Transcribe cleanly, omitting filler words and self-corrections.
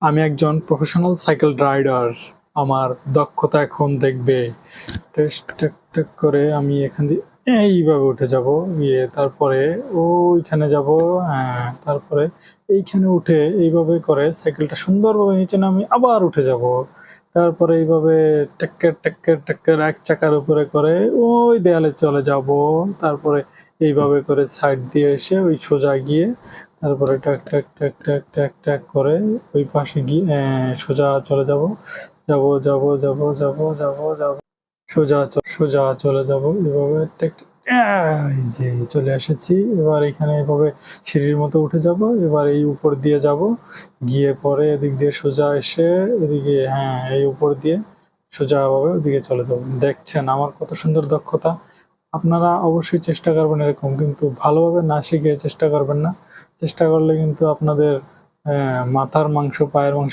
আমি একজন professional cycle rider. আমার দক্ষতা এখন দেখবে। টেক টেক করে আমি এখান দিয়ে এইভাবে উঠে যাব, গিয়ে তারপরে ওইখানে যাব। হ্যাঁ, তারপরে এইখানে উঠে এইভাবে করে সাইকেলটা সুন্দরভাবে নিচে নামি আবার উঠে যাব। তারপরে এইভাবে টেক্কের টেক্কের টেক্কের এক চাকার উপরে করে ওই দেয়ালে চলে যাব। তারপরে এইভাবে করে সাইড দিয়ে এসে ওই সোজা গিয়ে তারপরে ট্যাক ট্যাক ট্যাক ট্যাক ট্যাক ট্যাক করে ওই পাশে গিয়ে সোজা চলে যাব। যাব যাব যাব যাব যাব যাব সোজা চলে যাব এভাবে এই যে চলে এসেছি। এবার এখানে এভাবে সিঁড়ির মতো উঠে যাব। এবার এই উপর দিয়ে যাব, গিয়ে পরে এদিক দিয়ে সোজা এসে এদিকে এই উপর দিয়ে সোজাভাবে ওদিকে চলে যাব। দেখছেন আমার কত সুন্দর দক্ষতা। আপনারা অবশ্যই চেষ্টা করবেন এরকম, কিন্তু ভালোভাবে না শিখে চেষ্টা করবেন না। চেষ্টা করলে কিন্তু আপনাদের মাথার মাংস পায়ের মাংস